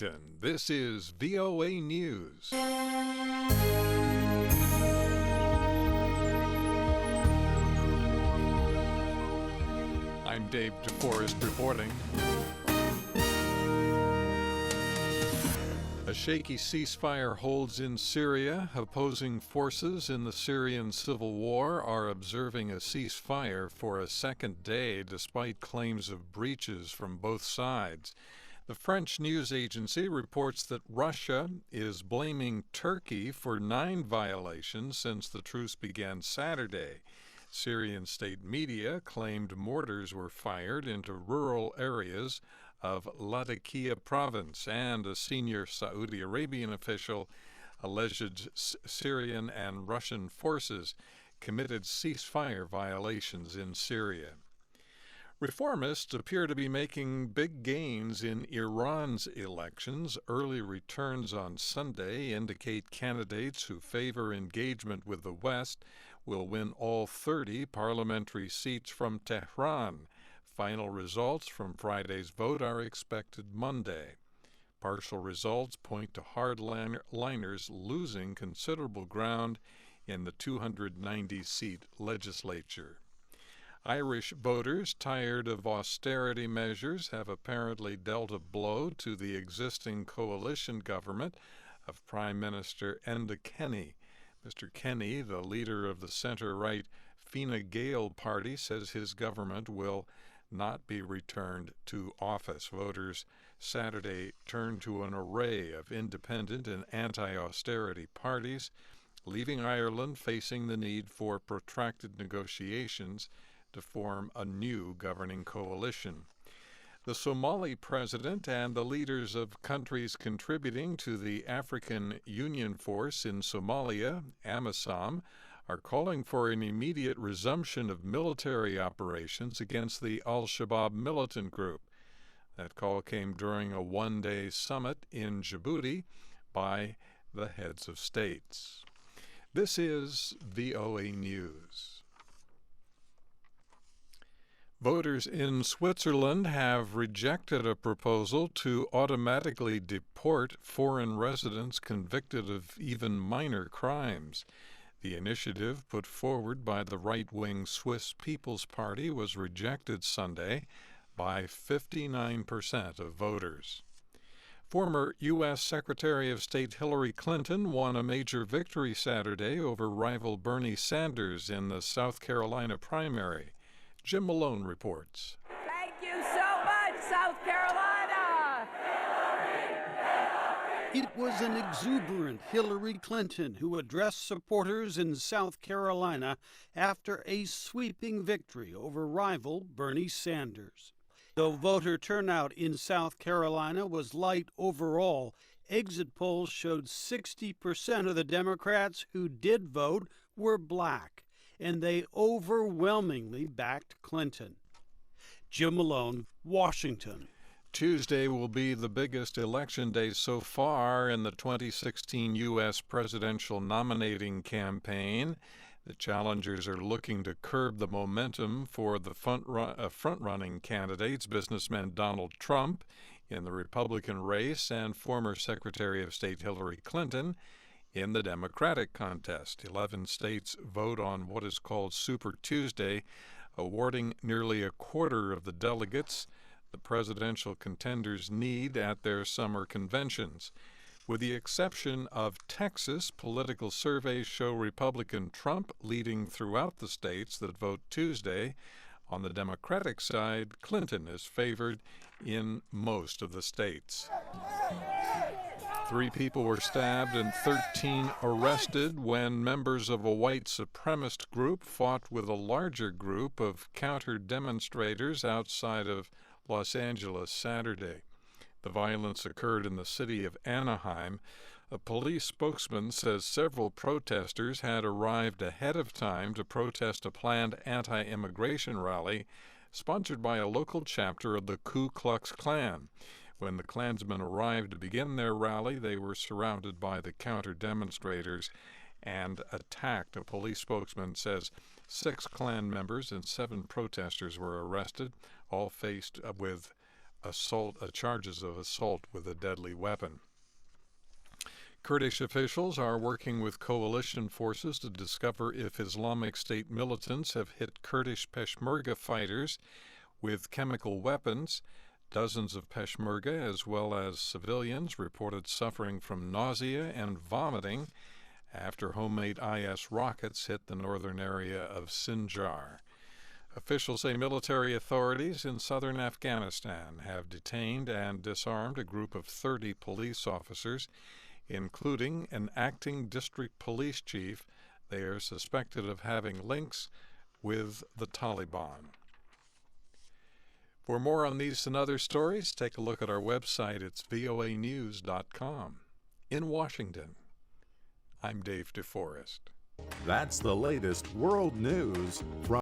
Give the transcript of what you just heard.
Washington, this is VOA News. I'm Dave DeForest reporting. A shaky ceasefire holds in Syria. Opposing forces in the Syrian civil war are observing a ceasefire for a second day despite claims of breaches from both sides. The French news agency reports that Russia is blaming Turkey for 9 violations since the truce began Saturday. Syrian state media claimed mortars were fired into rural areas of Latakia province, and a senior Saudi Arabian official alleged Syrian and Russian forces committed ceasefire violations in Syria. Reformists appear to be making big gains in Iran's elections. Early returns on Sunday indicate candidates who favor engagement with the West will win all 30 parliamentary seats from Tehran. Final results from Friday's vote are expected Monday. Partial results point to hardliners losing considerable ground in the 290-seat legislature. Irish voters, tired of austerity measures, have apparently dealt a blow to the existing coalition government of Prime Minister Enda Kenny. Mr. Kenny, the leader of the center-right Fine Gael party, says his government will not be returned to office. Voters Saturday turned to an array of independent and anti-austerity parties, leaving Ireland facing the need for protracted negotiations to form a new governing coalition. The Somali President and the leaders of countries contributing to the African Union Force in Somalia, AMISOM, are calling for an immediate resumption of military operations against the al-Shabaab militant group. That call came during a one-day summit in Djibouti by the heads of states. This is VOA News. Voters in Switzerland have rejected a proposal to automatically deport foreign residents convicted of even minor crimes. The initiative, put forward by the right-wing Swiss People's Party, was rejected Sunday by 59% of voters. Former U.S. Secretary of State Hillary Clinton won a major victory Saturday over rival Bernie Sanders in the South Carolina primary. Jim Malone reports. Thank you so much, South Carolina! It was an exuberant Hillary Clinton who addressed supporters in South Carolina after a sweeping victory over rival Bernie Sanders. Though voter turnout in South Carolina was light overall, exit polls showed 60% of the Democrats who did vote were black, and they overwhelmingly backed Clinton. Jim Malone, Washington. Tuesday will be the biggest election day so far in the 2016 U.S. presidential nominating campaign. The challengers are looking to curb the momentum for the front-running candidates, businessman Donald Trump in the Republican race and former Secretary of State Hillary Clinton in the Democratic contest. 11 states vote on what is called Super Tuesday, awarding nearly a quarter of the delegates the presidential contenders need at their summer conventions. With the exception of Texas, political surveys show Republican Trump leading throughout the states that vote Tuesday. On the Democratic side, Clinton is favored in most of the states. 3 people were stabbed and 13 arrested when members of a white supremacist group fought with a larger group of counter-demonstrators outside of Los Angeles Saturday. The violence occurred in the city of Anaheim. A police spokesman says several protesters had arrived ahead of time to protest a planned anti-immigration rally sponsored by a local chapter of the Ku Klux Klan. When the Klansmen arrived to begin their rally, they were surrounded by the counter-demonstrators and attacked. A police spokesman says 6 Klan members and 7 protesters were arrested, all faced with charges of assault with a deadly weapon. Kurdish officials are working with coalition forces to discover if Islamic State militants have hit Kurdish Peshmerga fighters with chemical weapons. Dozens of Peshmerga, as well as civilians, reported suffering from nausea and vomiting after homemade IS rockets hit the northern area of Sinjar. Officials say military authorities in southern Afghanistan have detained and disarmed a group of 30 police officers, including an acting district police chief. They are suspected of having links with the Taliban. For more on these and other stories, take a look at our website. It's voanews.com. In Washington, I'm Dave DeForest. That's the latest world news from